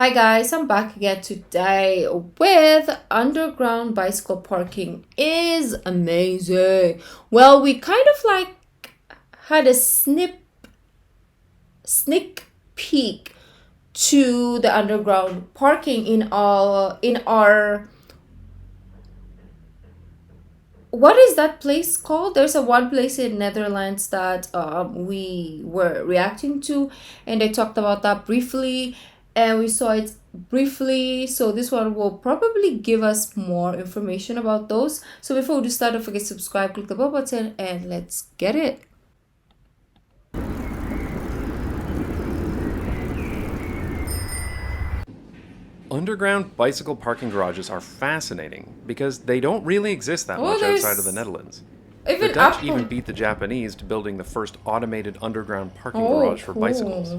Hi guys, I'm back again today with underground bicycle parking is amazing. Well, we kind of like had a sneak peek to the underground parking in our what is that place called? There's a one place in Netherlands that we were reacting to, and they talked about that briefly, and we saw it briefly. So this one will probably give us more information about those. So before we start, don't forget to subscribe, click the bell button, and let's get it. Underground bicycle parking garages are fascinating because they don't really exist that much outside of the Netherlands. The Dutch even beat the Japanese to building the first automated underground parking garage for bicycles.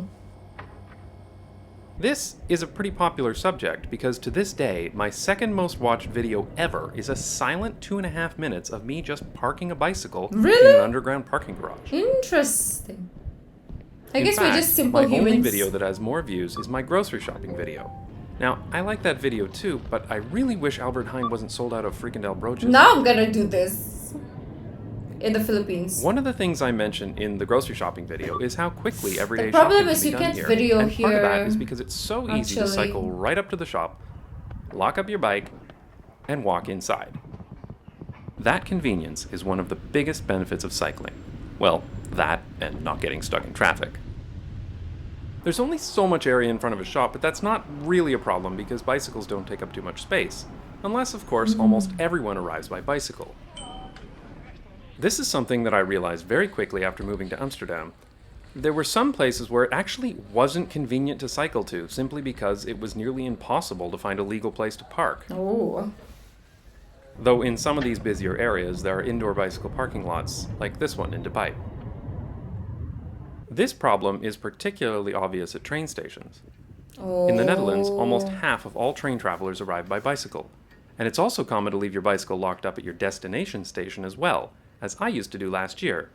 This is a pretty popular subject because to this day, my second most watched video ever is a silent 2.5 minutes of me just parking a bicycle in an underground parking garage. Interesting. I guess we're just simple humans. My humans. only video that has more views is my grocery shopping video. Now, I like that video too, but I really wish Albert Heijn wasn't sold out of Frikandel broaches. Now I'm gonna do this in the Philippines. One of the things I mentioned in the grocery shopping video is how quickly everyday shopping can is be you done can't here. video And here. part of that is because it's so easy to cycle right up to the shop, lock up your bike, and walk inside. That convenience is one of the biggest benefits of cycling. Well, that and not getting stuck in traffic. There's only so much area in front of a shop, but that's not really a problem because bicycles don't take up too much space. Unless, of course, almost everyone arrives by bicycle. This is something that I realized very quickly after moving to Amsterdam. There were some places where it actually wasn't convenient to cycle to, simply because it was nearly impossible to find a legal place to park. Oh. Though in some of these busier areas, there are indoor bicycle parking lots, like this one in Dubai. This problem is particularly obvious at train stations. In the Netherlands, almost half of all train travelers arrive by bicycle. And it's also common to leave your bicycle locked up at your destination station as well, as I used to do last year.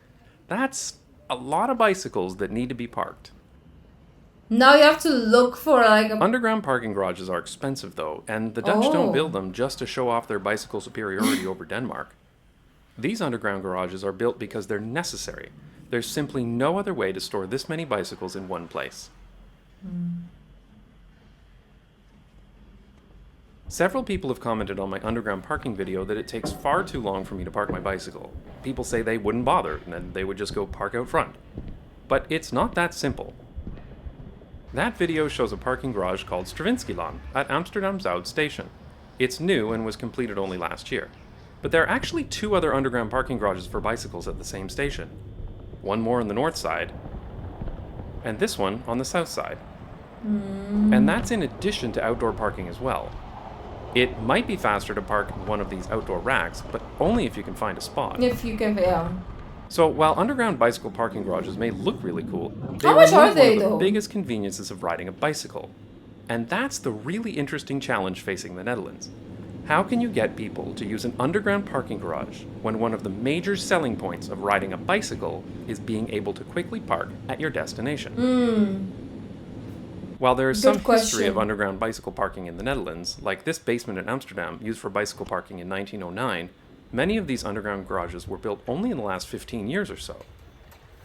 That's a lot of bicycles that need to be parked. Now you have to look for like a... Underground parking garages are expensive though, and the Dutch don't build them just to show off their bicycle superiority over Denmark. These underground garages are built because they're necessary. There's simply no other way to store this many bicycles in one place. Several people have commented on my underground parking video that it takes far too long for me to park my bicycle. People say they wouldn't bother, and then they would just go park out front. But it's not that simple. That video shows a parking garage called Stravinskylaan at Amsterdam Zuid station. It's new and was completed only last year. But there are actually 2 other underground parking garages for bicycles at the same station. One more on the north side, and this one on the south side. And that's in addition to outdoor parking as well. It might be faster to park in one of these outdoor racks, but only if you can find a spot. If you can, yeah. So while underground bicycle parking garages may look really cool, How much are they one of the though? biggest conveniences of riding a bicycle. And that's the really interesting challenge facing the Netherlands. How can you get people to use an underground parking garage when one of the major selling points of riding a bicycle is being able to quickly park at your destination? While there is some history of underground bicycle parking in the Netherlands, like this basement in Amsterdam used for bicycle parking in 1909, many of these underground garages were built only in the last 15 years or so.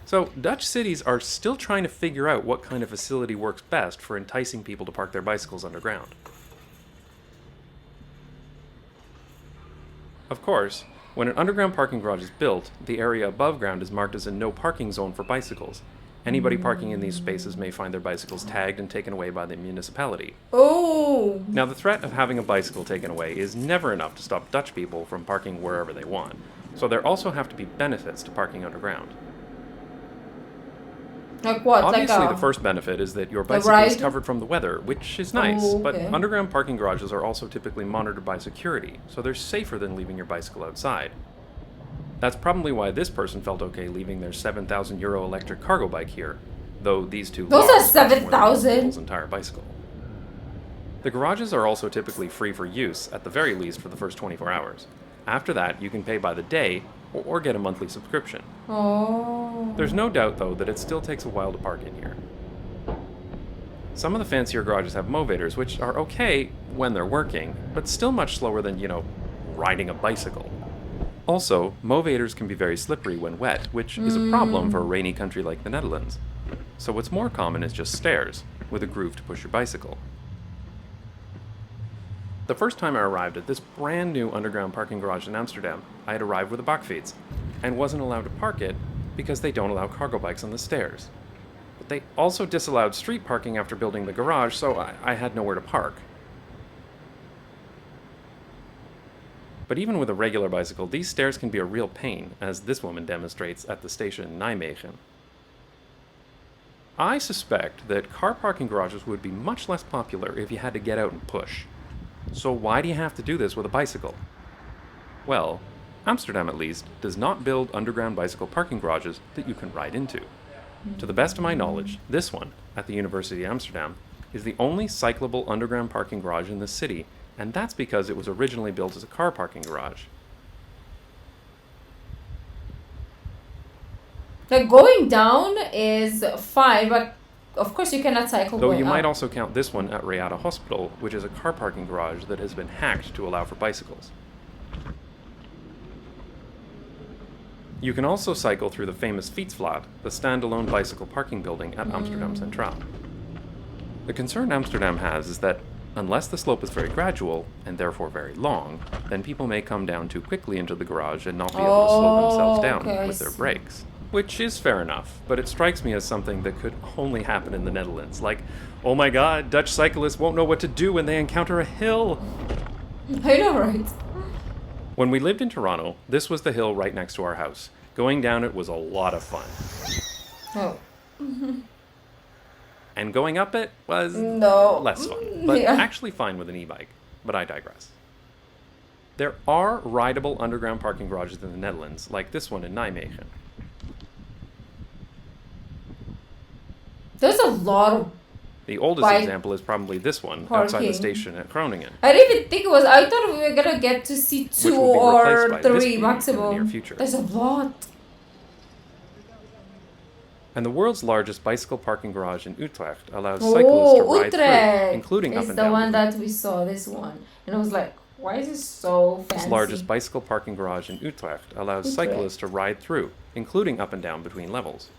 So Dutch cities are still trying to figure out what kind of facility works best for enticing people to park their bicycles underground. Of course, when an underground parking garage is built, the area above ground is marked as a no parking zone for bicycles. Anybody parking in these spaces may find their bicycles tagged and taken away by the municipality. Now, the threat of having a bicycle taken away is never enough to stop Dutch people from parking wherever they want, so there also have to be benefits to parking underground. Like what? Obviously, the first benefit is that your bicycle is covered from the weather, which is nice, but underground parking garages are also typically monitored by security, so they're safer than leaving your bicycle outside. That's probably why this person felt okay leaving their €7,000 electric cargo bike here, though these two Those are 7,000. People's entire bicycle. The garages are also typically free for use, at the very least for the first 24 hours. After that, you can pay by the day or get a monthly subscription. There's no doubt, though, that it still takes a while to park in here. Some of the fancier garages have movators, which are okay when they're working, but still much slower than, riding a bicycle. Also, movators can be very slippery when wet, which is a problem for a rainy country like the Netherlands. So what's more common is just stairs, with a groove to push your bicycle. The first time I arrived at this brand new underground parking garage in Amsterdam, I had arrived with a bakfiets, and wasn't allowed to park it because they don't allow cargo bikes on the stairs. But they also disallowed street parking after building the garage, so I had nowhere to park. But even with a regular bicycle, these stairs can be a real pain, as this woman demonstrates at the station in Nijmegen. I suspect that car parking garages would be much less popular if you had to get out and push. So why do you have to do this with a bicycle? Well, Amsterdam at least does not build underground bicycle parking garages that you can ride into. To the best of my knowledge, this one, at the University of Amsterdam, is the only cyclable underground parking garage in the city, and that's because it was originally built as a car parking garage. Like going down is fine, but of course you cannot cycle Though going you might up. also count this one at Rukaiya Hospital, which is a car parking garage that has been hacked to allow for bicycles. You can also cycle through the famous Fietsvlat, the standalone bicycle parking building at Amsterdam Centraal. The concern Amsterdam has is that unless the slope is very gradual, and therefore very long, then people may come down too quickly into the garage and not be able to slow themselves down okay, I with their see. brakes. Which is fair enough, but it strikes me as something that could only happen in the Netherlands. Like, oh my god, Dutch cyclists won't know what to do when they encounter a hill! I know, right? When we lived in Toronto, this was the hill right next to our house. Going down it was a lot of fun. Oh. And going up it was No. less fun, but Yeah. actually fine with an e-bike. But I digress. There are rideable underground parking garages in the Netherlands, like this one in Nijmegen. There's a lot of. The oldest Bike example is probably this one, outside the parking. station at Groningen, I didn't even think it was. I thought we were gonna get to see which two will be replaced or by this three being in the near maximum. future. There's a lot. And the world's largest bicycle parking garage in Utrecht allows cyclists to ride Utrecht through, including up is and the down. one that we saw. This one, and I was like, why is it so fancy? This largest bicycle parking garage in Utrecht allows Utrecht. cyclists to ride through, including up and down between levels.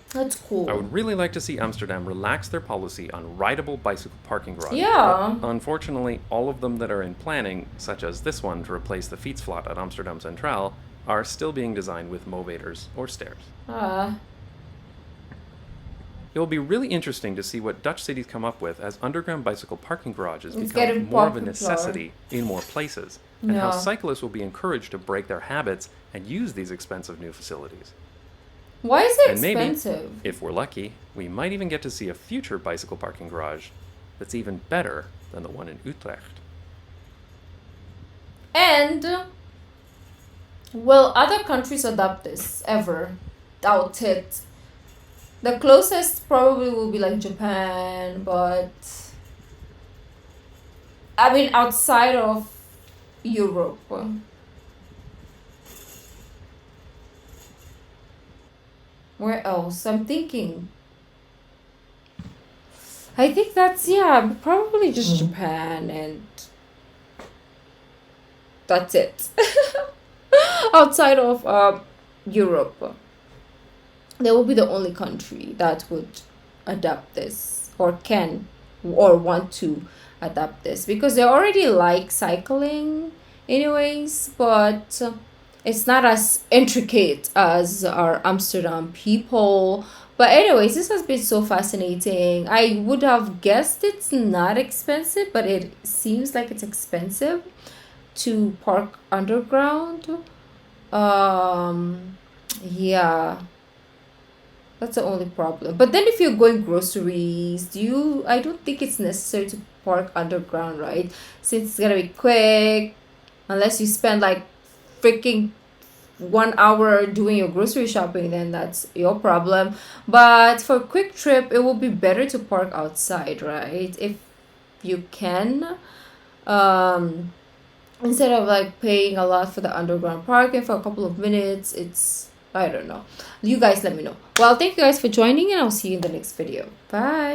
That's cool. I would really like to see Amsterdam relax their policy on rideable bicycle parking garages. Yeah. But unfortunately, all of them that are in planning, such as this one to replace the Fietsvlat at Amsterdam Centraal, are still being designed with movators or stairs. It will be really interesting to see what Dutch cities come up with as underground bicycle parking garages It's become getting more of a popular. necessity in more places, and how Yeah. cyclists will be encouraged to break their habits and use these expensive new facilities. Why is it And maybe, expensive? if we're lucky, we might even get to see a future bicycle parking garage that's even better than the one in Utrecht. And will other countries adopt this ever? Doubt it. The closest probably will be like Japan, but I mean outside of Europe. Where else? I'm thinking. I think that's, yeah, probably just Japan, and that's it. Outside of Europe, they will be the only country that would adapt this, or can, or want to adapt this, because they already like cycling anyways, but it's not as intricate as our Amsterdam people. But anyways, this has been so fascinating. I would have guessed it's not expensive, but it seems like it's expensive to park underground. Yeah, that's the only problem. But then if you're going groceries, I don't think it's necessary to park underground, right? Since it's gonna be quick, unless you spend like freaking 1 hour doing your grocery shopping, then that's your problem. But for a quick trip, it will be better to park outside, right? If you can. Instead of like paying a lot for the underground parking for a couple of minutes, it's I don't know. You guys let me know. Well, thank you guys for joining, and I'll see you in the next video. Bye.